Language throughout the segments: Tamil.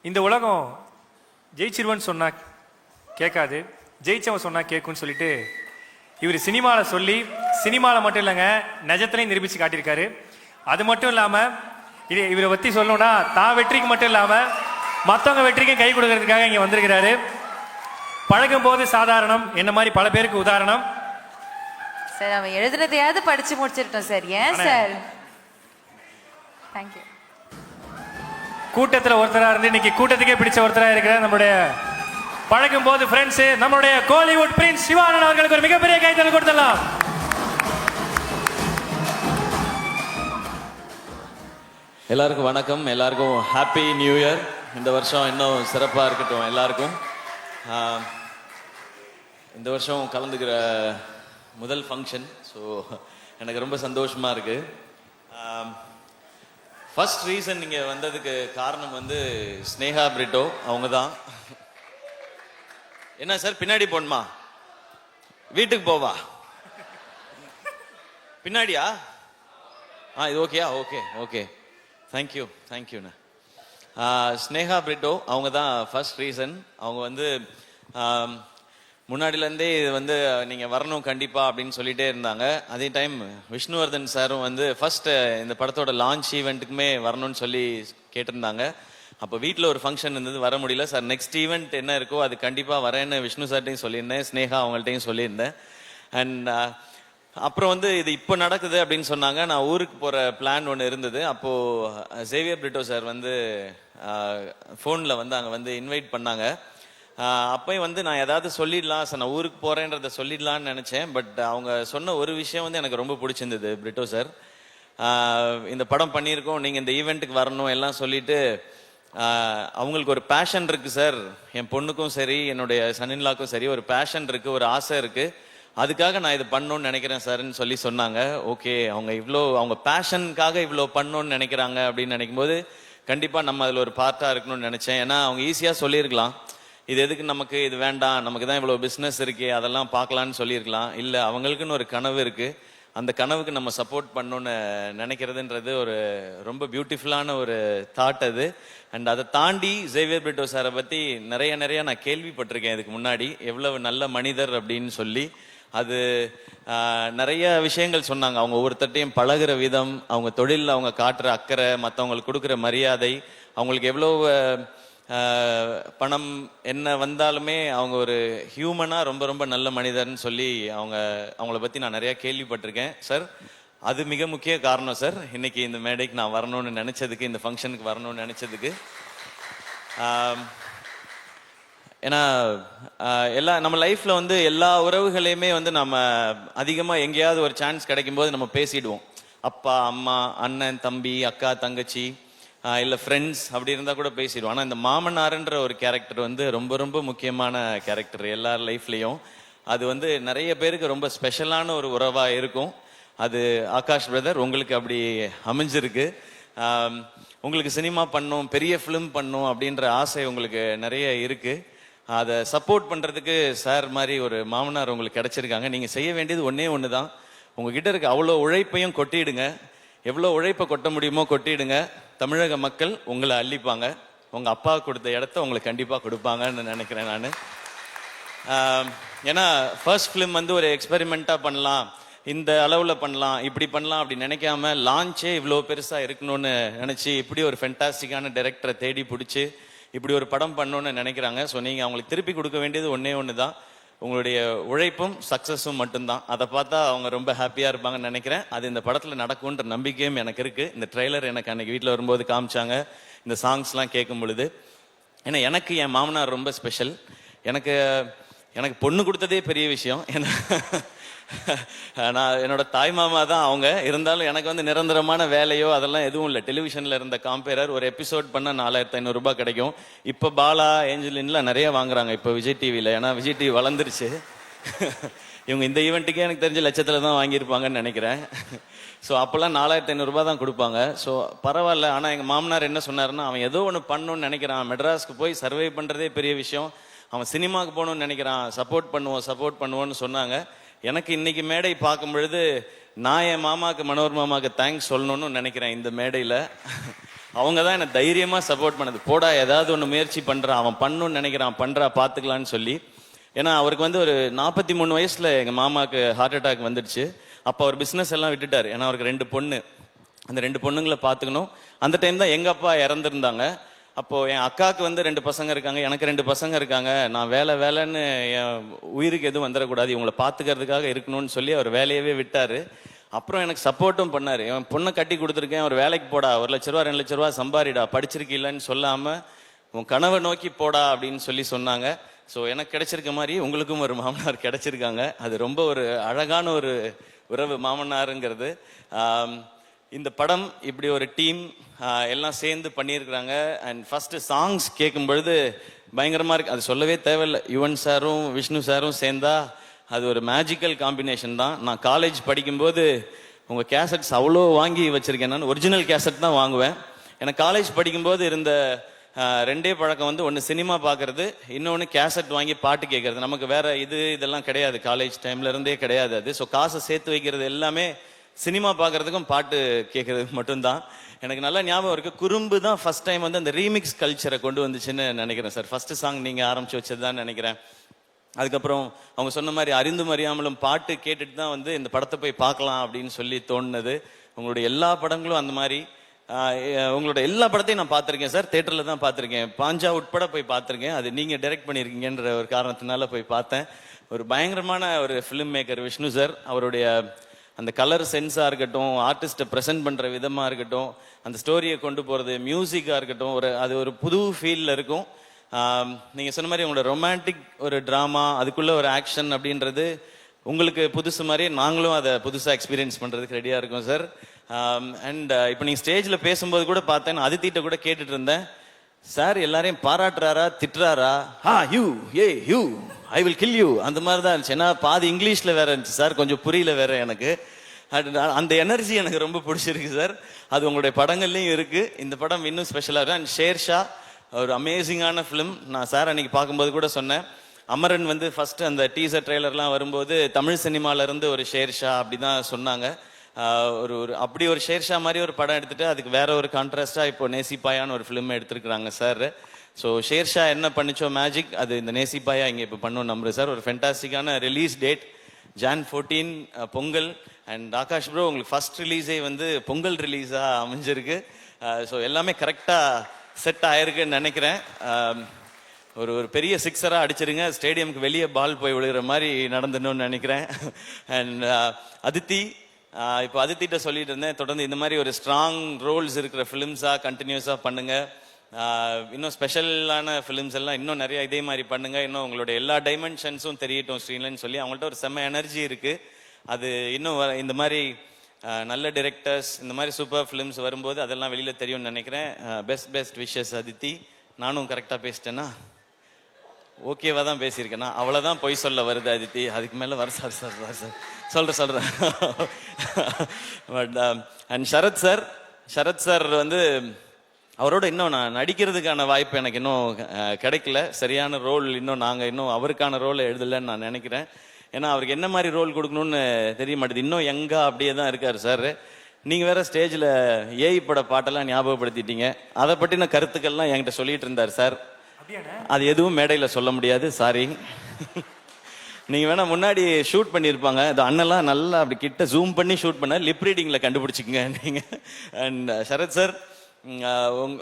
இந்த உலகம் ஜெயிச்சிருவன்னு சொன்னா கேட்காது, ஜெயிச்சவன் சொன்னா கேட்கும்னு சொல்லிட்டு இவர் சினிமாவில் சொல்லி சினிமாவில் மட்டும் இல்லைங்க நிஜத்திலையும் நிரூபித்து காட்டியிருக்காரு. அது மட்டும் இல்லாமல் இவரை பற்றி சொல்லணும்னா தான் வெற்றிக்கு மட்டும் இல்லாமல் மற்றவங்க வெற்றிக்கும் கை கொடுக்கறதுக்காக இங்கே வந்திருக்கிறாரு. பழகும் போது சாதாரணம் என்ன மாதிரி பல பேருக்கு உதாரணம். சார் அவன் எழுதுனதையாவது படிச்சு முடிச்சிருட்டோம் சார். ஏன் சார்? தேங்க்யூ. கூட்டத்தில் ஒருத்தராக இருந்து இன்னைக்கு கூட்டத்துக்கே பிடிச்ச ஒருத்தராக இருக்கிற நம்மளுடைய பழகும் போது ஃப்ரெண்ட்ஸ் நம்மளுடைய கோலிவுட் பிரின்ஸ் சிவானந்த் அவர்களுக்கு ஒரு மிகப்பெரிய கைத்தறல் கொடுத்துடலாம். எல்லாருக்கும் வணக்கம், எல்லாருக்கும் ஹாப்பி நியூ இயர். இந்த வருஷம் இன்னும் சிறப்பாக இருக்கட்டும் எல்லாருக்கும். இந்த வருஷம் கலந்துக்கிற முதல் ஃபங்க்ஷன், ஸோ எனக்கு ரொம்ப சந்தோஷமாக இருக்குது. ஃபர்ஸ்ட் ரீசன் நீங்கள் வந்ததுக்கு காரணம் வந்து ஸ்னேகா பிரிட்டோ அவங்க தான். என்ன சார் பின்னாடி போணுமா, வீட்டுக்கு போவா, பின்னாடியா? இது ஓகேயா? ஓகே ஓகே, தேங்க்யூ தேங்க்யூண்ணா. ஸ்னேகா பிரிட்டோ அவங்க தான் ஃபர்ஸ்ட் ரீசன். அவங்க வந்து முன்னாடிலேருந்தே இது வந்து நீங்கள் வரணும் கண்டிப்பாக அப்படின்னு சொல்லிகிட்டே இருந்தாங்க. அதே டைம் விஷ்ணுவர்தன் சாரும் வந்து ஃபர்ஸ்ட் இந்த படத்தோட லான்ச் ஈவெண்ட்டுக்குமே வரணும்னு சொல்லி கேட்டிருந்தாங்க. அப்போ வீட்டில் ஒரு ஃபங்க்ஷன் இருந்தது, வர முடியல சார். நெக்ஸ்ட் ஈவெண்ட் என்ன இருக்கோ அது கண்டிப்பாக வரேன்னு விஷ்ணு சார்ட்டையும் சொல்லியிருந்தேன், ஸ்னேகா அவங்கள்ட்டையும் சொல்லியிருந்தேன். அண்ட் அப்புறம் வந்து இது இப்போ நடக்குது அப்படின்னு சொன்னாங்க. நான் ஊருக்கு போகிற பிளான் ஒன்று இருந்தது. அப்போது சேவியர் பிரிட்டோ சார் வந்து ஃபோனில் வந்து அங்கே வந்து இன்வைட் பண்ணாங்க. அப்போயும் வந்து நான் ஏதாவது சொல்லிடலாம் சார், நான் ஊருக்கு போகிறேன்றதை சொல்லிடலான்னு நினச்சேன். பட் அவங்க சொன்ன ஒரு விஷயம் வந்து எனக்கு ரொம்ப பிடிச்சிருந்தது. பிரிட்டோ சார், இந்த படம் பண்ணியிருக்கோம், நீங்கள் இந்த ஈவெண்ட்டுக்கு வரணும் எல்லாம் சொல்லிட்டு அவங்களுக்கு ஒரு பேஷன் இருக்குது சார். என் பொண்ணுக்கும் சரி என்னுடைய சன்னின்லாக்கும் சரி ஒரு பேஷன் இருக்குது, ஒரு ஆசை இருக்குது, அதுக்காக நான் இது பண்ணணும்னு நினைக்கிறேன் சார்ன்னு சொல்லி சொன்னாங்க. ஓகே, அவங்க பேஷனுக்காக இவ்வளோ பண்ணணும்னு நினைக்கிறாங்க அப்படின்னு நினைக்கும் போது கண்டிப்பாக நம்ம அதில் ஒரு பார்ட்டாக இருக்கணும்னு நினச்சேன். ஏன்னா அவங்க ஈஸியாக சொல்லியிருக்கலாம், இது எதுக்கு நமக்கு, இது வேண்டாம், நமக்கு தான் இவ்வளோ பிஸ்னஸ் இருக்கே அதெல்லாம் பார்க்கலான்னு சொல்லியிருக்கலாம். இல்லை, அவங்களுக்குன்னு ஒரு கனவு இருக்குது, அந்த கனவுக்கு நம்ம சப்போர்ட் பண்ணணும்னு நினைக்கிறதுன்றது ஒரு ரொம்ப பியூட்டிஃபுல்லான ஒரு தாட் அது. அண்ட் அதை தாண்டி சேவியர் பிரிட்டோ சாரை பற்றி நிறைய நான் கேள்விப்பட்டிருக்கேன் இதுக்கு முன்னாடி, எவ்வளவு நல்ல மனிதர் அப்படின்னு சொல்லி. அது நிறைய விஷயங்கள் சொன்னாங்க. அவங்க ஒவ்வொருத்தட்டையும் பழகிற விதம், அவங்க தொழிலில் அவங்க காட்டுற அக்கறை, மற்றவங்களுக்கு கொடுக்குற மரியாதை, அவங்களுக்கு எவ்வளோ பணம் என்ன வந்தாலுமே அவங்க ஒரு ஹியூமனாக ரொம்ப நல்ல மனிதர்னு சொல்லி அவங்கள பற்றி நான் நிறையா கேள்விப்பட்டிருக்கேன் சார். அது மிக முக்கிய காரணம் சார் இன்னைக்கு இந்த மேடைக்கு நான் வரணும்னு நினச்சதுக்கு, இந்த ஃபங்க்ஷனுக்கு வரணும்னு நினச்சதுக்கு. ஏன்னா நம்ம லைஃப்பில் வந்து எல்லா உறவுகளையுமே வந்து நம்ம அதிகமாக எங்கேயாவது ஒரு சான்ஸ் கிடைக்கும்போது நம்ம பேசிடுவோம். அப்பா அம்மா, அண்ணன் தம்பி, அக்கா தங்கச்சி, இல்லை ஃப்ரெண்ட்ஸ் அப்படி இருந்தால் கூட பேசிடுவோம். ஆனால் இந்த மாமனார்ன்ற ஒரு கேரக்டர் வந்து ரொம்ப முக்கியமான கேரக்டர் எல்லார் லைஃப்லேயும். அது வந்து நிறைய பேருக்கு ரொம்ப ஸ்பெஷலான ஒரு உறவாக இருக்கும். அது ஆகாஷ் பிரதர் உங்களுக்கு அப்படி அமைஞ்சிருக்கு. உங்களுக்கு சினிமா பண்ணணும், பெரிய ஃபிலிம் பண்ணணும் அப்படின்ற ஆசை உங்களுக்கு நிறைய இருக்குது. அதை சப்போர்ட் பண்ணுறதுக்கு சார் மாதிரி ஒரு மாமனார் உங்களுக்கு கிடச்சிருக்காங்க. நீங்கள் செய்ய வேண்டியது ஒன்று தான், உங்ககிட்ட இருக்க அவ்வளோ உழைப்பையும் கொட்டிடுங்க. எவ்வளோ உழைப்பை கொட்ட முடியுமோ கொட்டிடுங்க. தமிழக மக்கள் உங்களை அள்ளிப்பாங்க. உங்கள் அப்பா கொடுத்த இடத்த உங்களுக்கு கண்டிப்பாக கொடுப்பாங்கன்னு நினைக்கிறேன் நான். ஏன்னா ஃபர்ஸ்ட் ஃபிலிம் வந்து ஒரு எக்ஸ்பெரிமெண்ட்டாக பண்ணலாம், இந்த அளவில் பண்ணலாம், இப்படி பண்ணலாம் அப்படி நினைக்காம லான்ச்சே இவ்வளோ பெருசாக இருக்கணும்னு நினச்சி இப்படி ஒரு ஃபென்டாஸ்டிக்கான டைரக்டரை தேடி பிடிச்சி இப்படி ஒரு படம் பண்ணணும்னு நினைக்கிறாங்க. ஸோ நீங்கள் அவங்களுக்கு திருப்பி கொடுக்க வேண்டியது ஒன்று தான், உங்களுடைய உழைப்பும் சக்ஸஸும் மட்டும்தான். அதை பார்த்தா அவங்க ரொம்ப ஹாப்பியாக இருப்பாங்கன்னு நினைக்கிறேன். அது இந்த படத்தில் நடக்கும்ன்ற நம்பிக்கையும் எனக்கு இருக்குது. இந்த ட்ரெய்லர் எனக்கு அன்றைக்கி வீட்டில் வரும்போது காமிச்சாங்க, இந்த சாங்ஸ்லாம் கேட்கும் பொழுது. ஏன்னா எனக்கு என் மாமனார் ரொம்ப ஸ்பெஷல். எனக்கு பொண்ணு கொடுத்ததே பெரிய விஷயம். ஏன்னா நான் என்னோட தாய் மாமா தான் அவங்க. இருந்தாலும் எனக்கு வந்து நிரந்தரமான வேலையோ அதெல்லாம் எதுவும் இல்லை. டெலிவிஷனில் இருந்த காம்பேரர் ஒரு எபிசோட் பண்ண 4500 ரூபாய் கிடைக்கும். இப்போ பாலா ஏஞ்சலின்லாம் நிறைய வாங்குறாங்க இப்போ விஜய் டிவியில். ஏன்னா விஜய் டிவி வளர்ந்துருச்சு. இவங்க இந்த ஈவெண்ட்டுக்கே எனக்கு தெரிஞ்ச லட்சத்தில் தான் வாங்கியிருப்பாங்கன்னு நினைக்கிறேன். ஸோ அப்போல்லாம் 4500 ரூபாய் தான் கொடுப்பாங்க. ஸோ பரவாயில்ல. ஆனால் எங்கள் மாமனார் என்ன சொன்னார்னா, அவன் ஏதோ ஒன்று பண்ணணும்னு நினைக்கிறான், மெட்ராஸ்க்கு போய் சர்வை பண்ணுறதே பெரிய விஷயம், அவன் சினிமாவுக்கு போகணும்னு நினைக்கிறான், சப்போர்ட் பண்ணுவோன்னு சொன்னாங்க. எனக்கு இன்னைக்கு மேடை பார்க்கும் பொழுது நான் என் மாமாவுக்கு, மனோர் மாமாவுக்கு தேங்க்ஸ் சொல்லணும்னு நினைக்கிறேன் இந்த மேடையில். அவங்க தான் என்ன தைரியமா சப்போர்ட் பண்ணது. போடா ஏதாவது ஒன்று முயற்சி பண்றான், அவன் பண்ணணும்னு நினைக்கிறான், பண்றா பாத்துக்கலான்னு சொல்லி. ஏன்னா அவருக்கு வந்து ஒரு 43 வயசுல எங்க மாமாக்கு ஹார்ட் அட்டாக் வந்துடுச்சு. அப்போ அவர் பிசினஸ் எல்லாம் விட்டுட்டாரு. ஏன்னா அவருக்கு 2 பொண்ணு, அந்த 2 பொண்ணுங்களை பாத்துக்கணும். அந்த டைம் தான் எங்க அப்பா இறந்துருந்தாங்க. அப்போ என் அக்காவுக்கு வந்து 2 பசங்க இருக்காங்க, எனக்கு 2 பசங்க இருக்காங்க. நான் வேலைன்னு என் உயிருக்கு எதுவும் வந்துடக்கூடாது, இவங்களை பாத்துக்கிறதுக்காக இருக்கணும்னு சொல்லி அவர் வேலையவே விட்டாரு. அப்புறம் எனக்கு சப்போர்ட்டும் பண்ணாரு. என் பொண்ணை கட்டி கொடுத்துருக்கேன், ஒரு வேலைக்கு போடா, 1 லட்ச ரூபா 2 லட்ச ரூபா சம்பாரிடா, படிச்சிருக்கீல்லன்னு சொல்லாம உன் கனவை நோக்கி போடா அப்படின்னு சொல்லி சொன்னாங்க. ஸோ எனக்கு கிடைச்சிருக்க மாதிரி உங்களுக்கும் ஒரு மாமனார் கிடைச்சிருக்காங்க. அது ரொம்ப ஒரு அழகான ஒரு உறவு மாமனாருங்கிறது. இந்த படம் இப்படி ஒரு டீம் எல்லாம் சேர்ந்து பண்ணியிருக்கிறாங்க. அண்ட் ஃபர்ஸ்ட் சாங்ஸ் கேட்கும் பொழுது பயங்கரமா இருக்கு. அது சொல்லவே தேவையில்லை. யுவன் சாரும் விஷ்ணு சாரும் சேர்ந்தா அது ஒரு மேஜிக்கல் காம்பினேஷன் தான். நான் காலேஜ் படிக்கும்போது உங்க கேசட்ஸ் அவ்வளோ வாங்கி வச்சிருக்கேன். நான் ஒரிஜினல் கேசட் தான் வாங்குவேன். எனக்கு காலேஜ் படிக்கும்போது இருந்த 2 பழக்கம் வந்து, ஒன்று சினிமா பார்க்கறது, இன்னொன்று கேசட் வாங்கி பாட்டு கேட்கறது. நமக்கு வேற இதெல்லாம் கிடையாது, காலேஜ் டைம்ல இருந்தே கிடையாது அது. ஸோ காசை சேர்த்து வைக்கிறது எல்லாமே சினிமா பார்க்கறதுக்கும் பாட்டு கேட்கறதுக்கு மட்டும்தான். எனக்கு நல்லா ஞாபகம் இருக்கு. குறும்பு தான் ஃபர்ஸ்ட் டைம் வந்து அந்த ரீமிக்ஸ் கல்ச்சரை கொண்டு வந்துச்சுன்னு நினைக்கிறேன் சார். ஃபர்ஸ்ட் சாங் நீங்க ஆரம்பிச்சு வச்சதுதான் நினைக்கிறேன். அதுக்கப்புறம் அவங்க சொன்ன மாதிரி அறிந்தும் அறியாமலும் பாட்டு கேட்டுட்டு தான் வந்து இந்த படத்தை போய் பார்க்கலாம் அப்படின்னு சொல்லி தோணுனது. உங்களுடைய எல்லா படங்களும் அந்த மாதிரி. உங்களோட எல்லா படத்தையும் நான் பார்த்துருக்கேன் சார், தேட்டரில் தான் பார்த்துருக்கேன். பாஞ்சா உட்பட போய் பார்த்துருக்கேன். அது நீங்கள் டைரக்ட் பண்ணியிருக்கீங்கன்ற ஒரு காரணத்தினால போய் பார்த்தேன். ஒரு பயங்கரமான ஒரு ஃபிலிம் மேக்கர் விஷ்ணு சார். அவருடைய அந்த கலர் சென்ஸாக இருக்கட்டும், ஆர்டிஸ்ட்டை ப்ரெசென்ட் பண்ணுற விதமாக இருக்கட்டும், அந்த ஸ்டோரியை கொண்டு போகிறது, மியூசிக்காக இருக்கட்டும், அது ஒரு புது ஃபீலில் இருக்கும். நீங்கள் சொன்ன மாதிரி உங்களோட ரொமான்டிக் ஒரு ட்ராமா, அதுக்குள்ளே ஒரு ஆக்ஷன் அப்படின்றது உங்களுக்கு புதுசு மாதிரி நாங்களும் அதை புதுசாக எக்ஸ்பீரியன்ஸ் பண்ணுறதுக்கு ரெடியாக இருக்கோம் சார். அண்ட் இப்போ நீங்கள் ஸ்டேஜில் பேசும்போது கூட பார்த்தேன், அதித்திட்ட கூட கேட்டுட்டு இருந்தேன், சார் எல்லாரையும் பாராட்டுறாரா திட்டுறாரா? You I will kill you அந்த மாதிரி தான் இருந்துச்சு. ஏன்னா பாதி இங்கிலீஷில் வேற இருந்துச்சு சார், கொஞ்சம் புரியல வேற எனக்கு. அந்த எனர்ஜி எனக்கு ரொம்ப பிடிச்சிருக்கு சார். அது உங்களுடைய படங்கள்லையும் இருக்கு. இந்த படம் இன்னும் ஸ்பெஷலாக இருக்கு. அண்ட் ஷேர்ஷா ஒரு அமேசிங்கான ஃபிலிம். நான் சார் அன்னைக்கு பார்க்கும்போது கூட சொன்னேன், அமரன் வந்து ஃபர்ஸ்ட் அந்த டீசர் ட்ரெய்லர்லாம் வரும்போது தமிழ் சினிமால இருந்து ஒரு ஷேர்ஷா அப்படிதான் சொன்னாங்க. ஒரு அப்படி ஒரு ஷேர்ஷா மாதிரி ஒரு படம் எடுத்துட்டு அதுக்கு வேற ஒரு கான்ட்ராஸ்டா இப்போ நேசிப்பாயான்னு ஒரு ஃபிலிம் எடுத்திருக்கிறாங்க சார். ஸோ ஷேர்ஷா என்ன பண்ணிச்சோ மேஜிக், அது இந்த நேசிப்பாயா இங்கே இப்போ பண்ணணும் நம்புறேன் சார். ஒரு ஃபென்டாஸ்டிக்கான release date Jan 14 Pongal. And Akash bro உங்களுக்கு ஃபர்ஸ்ட் ரிலீஸே வந்து பொங்கல் ரிலீஸா அமைஞ்சிருக்கு. ஸோ எல்லாமே கரெக்டா செட் ஆயிருக்குன்னு நினைக்கிறேன். ஒரு பெரிய சிக்ஸரா அடிச்சிருங்க, ஸ்டேடியமுக்கு வெளியே பால் போய் விழுகிற மாதிரி நடந்துடணும்னு நினைக்கிறேன். அண்ட் அதித்தி, இப்போ அதித்திட்ட சொல்லிட்டு இருந்தேன், தொடர்ந்து இந்த மாதிரி ஒரு ஸ்ட்ராங் ரோல்ஸ் இருக்கிற ஃபிலிம்ஸா கண்டினியூஸா பண்ணுங்க. இன்னும் ஸ்பெஷலான ஃபிலிம்ஸ் எல்லாம் இன்னும் நிறைய இதே மாதிரி பண்ணுங்க. இன்னும் உங்களுடைய எல்லா டைமென்ஷன்ஸும் தெரியட்டும் ஸ்க்ரீன்லன்னு சொல்லி அவங்கள்ட்ட ஒரு செம்ம எனர்ஜி இருக்கு. அது இன்னும் இந்த மாதிரி நல்ல டிரெக்டர்ஸ், இந்த மாதிரி சூப்பர் ஃபிலிம்ஸ் வரும்போது அதெல்லாம் வெளியில தெரியும்னு நினைக்கிறேன். Best wishes Aditi. நானும் கரெக்டா பேசிட்டேன்னா? ஓகேவா தான் பேசியிருக்கேன்னா? அவ்வளோதான் பொய் சொல்ல வருது அதித்தி, அதுக்கு மேலே வர சார் சொல்கிறேன். பட் அண்ட் சரத் சார் வந்து அவரோட இன்னும் நான் நடிக்கிறதுக்கான வாய்ப்பு எனக்கு இன்னும் கிடைக்கல. சரியான ரோல் இன்னும் அவருக்கான ரோல் எழுதலைன்னு நான் நினைக்கிறேன். ஏன்னா அவருக்கு என்ன மாதிரி ரோல் கொடுக்கணும்னு தெரிய மாட்டேது. இன்னும் எங்கா அப்படியே தான் இருக்காரு சார். நீங்கள் வேற ஸ்டேஜில் ஏஐ பட பாட்டெல்லாம் ஞாபகப்படுத்திட்டீங்க. அதை பற்றின கருத்துக்கள்லாம் என்கிட்ட சொல்லிட்டு இருந்தார் சார். அது எதுவும் மேடையில் சொல்ல முடியாது, சாரி. நீங்கள் வேணா முன்னாடி ஷூட் பண்ணியிருப்பாங்க, அது அண்ணெல்லாம் நல்லா அப்படி கிட்ட ஜூம் பண்ணி ஷூட் பண்ண லிப் ரீடிங்கில் கண்டுபிடிச்சிக்கங்க நீங்கள். அண்ட் சரத் சார்,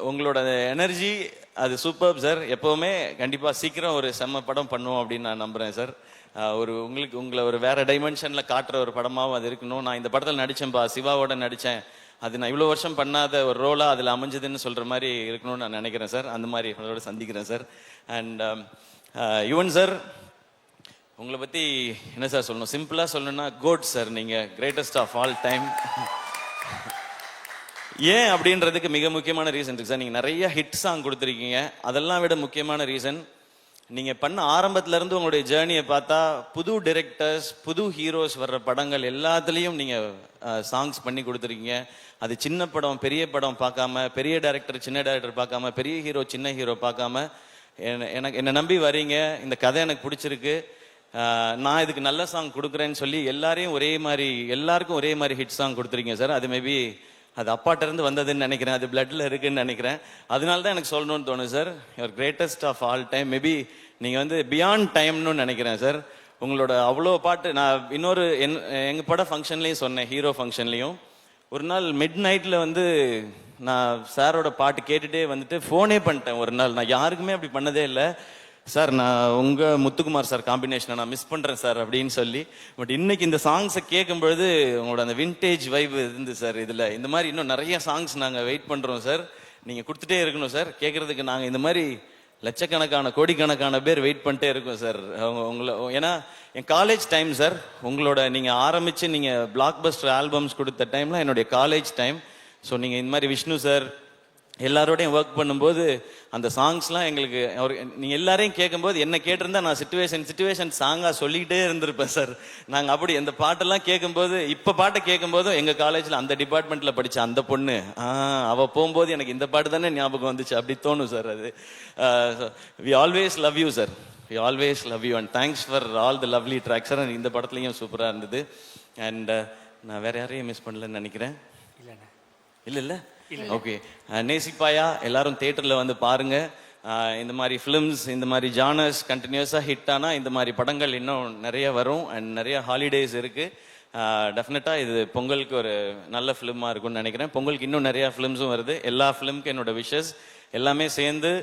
உங்களோட எனர்ஜி அது சூப்பர் சார். எப்போவுமே கண்டிப்பாக சீக்கிரம் ஒரு செம்ம படம் பண்ணுவோம் அப்படின்னு நான் நம்புகிறேன் சார். உங்களை ஒரு வேற டைமென்ஷனில் காட்டுற ஒரு படமாகவும் அது இருக்கணும். நான் இந்த படத்தில் நடித்தேன்ப்பா, சிவாவோட நடித்தேன், அது நான் இவ்வளோ வருஷம் பண்ணாத ஒரு ரோலாக அதில் அமைஞ்சதுன்னு சொல்கிற மாதிரி இருக்கணும்னு நான் நினைக்கிறேன் சார். அந்த மாதிரி உங்களோட சந்திக்கிறேன் சார். அண்ட் யுவன் சார், உங்களை பற்றி என்ன சார் சொல்லணும்? சிம்பிளாக சொல்லணும்னா கோட் சார். நீங்கள் கிரேட்டஸ்ட் ஆஃப் ஆல் டைம். ஏன் அப்படின்றதுக்கு மிக முக்கியமான ரீசன் இருக்கு சார். நீங்கள் நிறைய ஹிட் சாங் கொடுத்துருக்கீங்க. அதெல்லாம் விட முக்கியமான ரீசன், நீங்கள் பண்ண ஆரம்பத்திலேருந்து உங்களுடைய ஜேர்னியை பார்த்தா புது டிரெக்டர்ஸ், புது ஹீரோஸ் வர்ற படங்கள் எல்லாத்துலேயும் நீங்கள் சாங்ஸ் பண்ணி கொடுத்துருக்கீங்க. அது சின்ன படம் பெரிய படம் பார்க்காம, பெரிய டைரக்டர் சின்ன டைரக்டர் பார்க்காம, பெரிய ஹீரோ சின்ன ஹீரோ பார்க்காம என்னை நம்பி வரீங்க. இந்த கதை எனக்கு பிடிச்சிருக்கு, நான் இதுக்கு நல்ல சாங் கொடுக்குறேன்னு சொல்லி எல்லாருக்கும் ஒரே மாதிரி ஹிட் சாங் கொடுத்துருக்கீங்க சார். அது மேபி அது அப்பாட்ட இருந்து வந்ததுன்னு நினைக்கிறேன், அது பிளட்ல இருக்குன்னு நினைக்கிறேன். அதனால தான் எனக்கு சொல்லணும்னு தோணும் sir. Your greatest of all time. Maybe நீங்க வந்து பியாண்ட் டைம்னு நினைக்கிறேன் சார். உங்களோட அவ்வளோ பாட்டு நான் இன்னொரு எங்க பட ஃபங்க்ஷன்லயும் சொன்னேன், ஹீரோ ஃபங்க்ஷன்லயும். ஒரு நாள் மிட் நைட்ல வந்து நான் சாரோட பாட்டு கேட்டுட்டே வந்துட்டு ஃபோனே பண்ணிட்டேன் ஒரு நாள். நான் யாருக்குமே அப்படி பண்ணதே இல்லை. சார் நான் உங்க முத்துக்குமார் சார் காம்பினேஷனை நான் மிஸ் பண்றேன் சார் அப்படின்னு சொல்லி. பட் இன்னைக்கு இந்த சாங்ஸை கேட்கும்பொழுது உங்களோட அந்த வின்டேஜ் வைப் இருந்து சார். இதுல இந்த மாதிரி இன்னும் நிறைய சாங்ஸ் நாங்க வெயிட் பண்றோம் சார். நீங்க கொடுத்துட்டே இருக்கணும் சார். கேட்கறதுக்கு நாங்க இந்த மாதிரி லட்சக்கணக்கான கோடிக்கணக்கான பேர் வெயிட் பண்ணிட்டே இருக்கோம் சார். உங்களை ஏன்னா என் காலேஜ் டைம் சார். உங்களோட நீங்க ஆரம்பிச்சு நீங்க பிளாக் பஸ்டர் ஆல்பம்ஸ் கொடுத்த டைம்ல என்னுடைய காலேஜ் டைம். ஸோ நீங்க இந்த மாதிரி விஷ்ணு சார் எல்லாரோடையும் ஒர்க் பண்ணும்போது அந்த சாங்ஸ்லாம் எங்களுக்கு நீங்க எல்லாரையும் கேட்கும்போது என்ன கேட்டிருந்தா நான் சிச்சுவேஷன் சாங்கா சொல்லிக்கிட்டே இருந்திருப்பேன் சார். நாங்க அப்படி இந்த பாட்டெல்லாம் கேட்கும்போது இப்ப பாட்டை கேட்கும்போதும் எங்க காலேஜ்ல அந்த டிபார்ட்மெண்ட்ல படிச்ச அந்த பொண்ணு அவ போகும்போது எனக்கு இந்த பாட்டு தானே ஞாபகம் வந்துச்சு அப்படி தோணும் சார். அது we always love you sir. We always love you and thanks for all the lovely tracks sir. இந்த படத்துலயும் சூப்பரா இருந்தது. அண்ட் நான் வேற யாரையும் மிஸ் பண்ணலன்னு நினைக்கிறேன். இல்ல ஓகே. நேசிப்பாயா எல்லாரும் தியேட்டர்ல வந்து பாருங்க. இந்த மாதிரி ஃபிலிம்ஸ் இந்த மாதிரி ஜானர்ஸ் கண்டினியூஸா ஹிட் ஆனா இந்த மாதிரி படங்கள் இன்னும் நிறைய வரும். அண்ட் நிறைய ஹாலிடேஸ் இருக்கு. டெஃபினட்டா இது பொங்கலுக்கு ஒரு நல்ல ஃபிலிமா இருக்கும்னு நினைக்கிறேன். பொங்கலுக்கு இன்னும் நிறைய ஃபிலிம்ஸும் வருது. எல்லா ஃபிலிம்க்கு என்னோட விஷஸ் எல்லாமே சேர்ந்து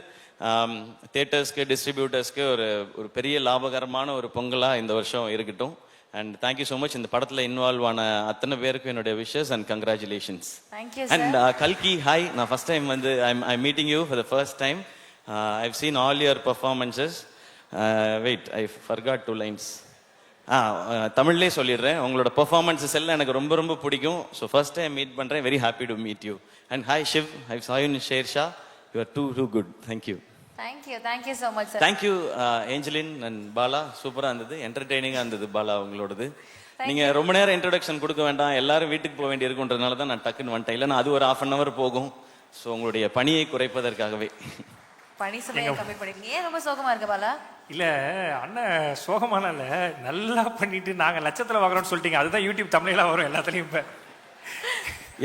தியேட்டர்ஸ்க்கு டிஸ்ட்ரிபியூட்டர்ஸ்க்கு ஒரு பெரிய லாபகரமான ஒரு பொங்கலா இந்த வருஷம் இருக்கட்டும். And thank you so much. இந்த படத்தில் இன்வால்வ் ஆன அத்தனை பேருக்கும் என்னுடைய விஷஸ் அண்ட் கங்க்ராச்சுலேஷன்ஸ். அண்ட் கல்கி ஹாய். நான் ஃபர்ஸ்ட் டைம் வந்து I meeting you for the first time. I've seen all your performances. Wait I forgot 2 lines. தமிழ்லேயே சொல்லிடுறேன். உங்களோட பர்ஃபார்மன்ஸஸ் எல்லாம் எனக்கு ரொம்ப ரொம்ப பிடிக்கும். ஸோ ஃபர்ஸ்ட் டைம் மீட் பண்ணுறேன். Very happy to meet you. And hi Shiv. I saw you in Shershaah. You are too good. Thank you. Thank you so much sir. Thank you Angeline and Bala. சூப்பரா இருந்தது, என்டர்டெய்னிங்கா இருந்தது பாலா உங்களோடது. நீங்க ரொம்ப நேரம் இன்ட்ரோடக்ஷன் கொடுக்க வேண்டாம், எல்லாரும் வீட்டுக்கு போக வேண்டி இருக்குன்றதுனால தான் நான் டக்குன்னு வந்துட்டேன். இல்லைன்னா அது ஒரு 1/2 hour போகும். ஸோ உங்களுடைய பணியை குறைப்பதற்காகவே. பணி சுமையை கம்மி பண்ணிருக்கீங்க. ஏன் ரொம்ப சோகமா இருக்கு பாலா? இல்ல அண்ணன் சோகமான இல்ல, நல்லா பண்ணிட்டு நாங்க லட்சத்துல வாங்குறோம்னு சொல்லிட்டீங்க. அதுதான் யூடியூப் தமிழ்ல வரும் எல்லாத்துலயும். இப்ப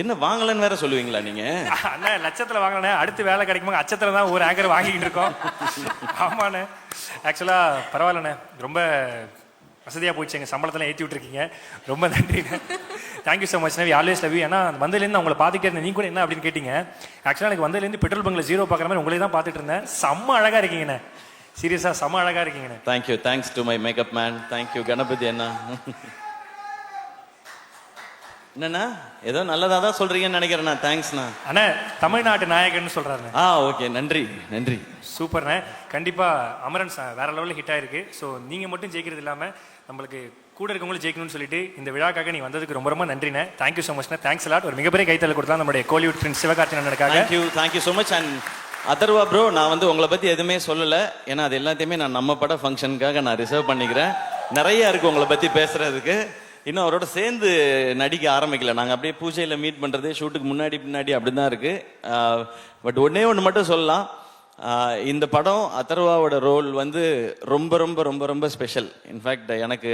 என்ன வாங்கலன்னு வேற சொல்லுவீங்களா நீங்க? அண்ணா லட்சத்துல வாங்கினே, அடுத்து வேலை கிடைக்குமா அச்சத்துல தான் ஒரு ஆங்கர் வாங்கிட்டு இருக்கோம். ஆமாண்ணே. ஆக்சுவலா பரவாயில்லண்ணே, ரொம்ப வசதியா போயிடுச்சு. எங்க சம்பளத்தெல்லாம் ஏற்றி விட்டுருக்கீங்க. ரொம்ப நன்றிண்ணே. Thank you so much. We always love you. ஏன்னா வந்ததுலேருந்து உங்களை பார்த்துட்டே இருந்தேன். நீங்க கூட என்ன அப்படின்னு கேட்டீங்க. ஆக்சுவலாக எனக்கு வந்ததுலேருந்து பெட்ரோல் பங்க்ல 0 பார்க்குற மாதிரி உங்களே தான் பார்த்துட்டு இருந்தேன். செம்ம அழகா இருக்கீங்கண்ணே. சீரியஸா செம்ம அழகா இருக்கீங்கண்ணே. Thank you. Thanks to my makeup man. Thank you Ganapathi அண்ணா. என்னண்ணா ஏதோ நல்லதா தான் சொல்றீங்கன்னு நினைக்கிறேன். தேங்க்ஸ்ண்ணா. அண்ணா தமிழ்நாட்டு நாயகன் சொல்றாரு. ஓகே நன்றி நன்றி. சூப்பர்ண்ணே. கண்டிப்பா அமரன் வேற லெவலில் ஹிட் ஆயிருக்கு. ஸோ நீங்க மட்டும் ஜெயிக்கிறது இல்லாம நம்மளுக்கு கூட இருக்கவங்களும் ஜெயிக்கணும்னு சொல்லிட்டு இந்த விழாக்காக நீ வந்ததுக்கு ரொம்ப ரொம்ப நன்றிண்ணே. தேங்க்யூ ஸோ மச்ண்ணே. Thanks lot. ஒரு மிகப்பெரிய கைத்தல் கொடுத்தா நம்மளுடைய கோலிவுட் ஃப்ரெண்ட்ஸ் சிவகார்த்திகேயன் அண்ணனுக்காக. Thank you so much. And Atharva bro, நான் வந்து உங்களை பத்தி எதுவுமே சொல்லல. ஏன்னா அது எல்லாத்தையுமே நான் நம்ம பட ஃபங்க்ஷனுக்காக நான் ரிசர்வ் பண்ணிக்கிறேன். நிறைய இருக்கு உங்களை பத்தி பேசுறதுக்கு. இன்னும் அவரோட சேர்ந்து நடிக்க ஆரம்பிக்கல. நாங்கள் அப்படியே பூஜையில் மீட் பண்ணுறது ஷூட்டுக்கு முன்னாடி பின்னாடி அப்படிதான் இருக்கு. பட் ஒன்று மட்டும் சொல்லலாம். இந்த படம் அதர்வாவோட ரோல் வந்து ரொம்ப ரொம்ப ரொம்ப ரொம்ப ஸ்பெஷல். இன்ஃபேக்ட் எனக்கு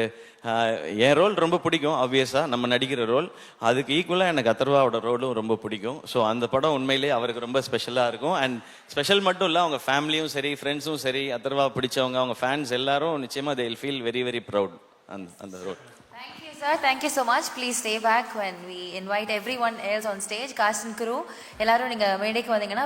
என் ரோல் ரொம்ப பிடிக்கும். ஆப்வியஸாக நம்ம நடிக்கிற ரோல் அதுக்கு ஈக்குவலாக எனக்கு அதர்வாவோட ரோலும் ரொம்ப பிடிக்கும். ஸோ அந்த படம் உண்மையிலேயே அவருக்கு ரொம்ப ஸ்பெஷலாக இருக்கும். அண்ட் ஸ்பெஷல் மட்டும் இல்லை, அவங்க ஃபேமிலியும் சரி ஃப்ரெண்ட்ஸும் சரி அதர்வா பிடிச்சவங்க அவங்க ஃபேன்ஸ் எல்லாரும் நிச்சயமாக they will feel very very proud அந்த role. Sir, thank you so much. Please stay back when we invite everyone else on stage. Cast and crew, எல்லாரும் நீங்க மேடைக்கு வந்தீங்கன்னா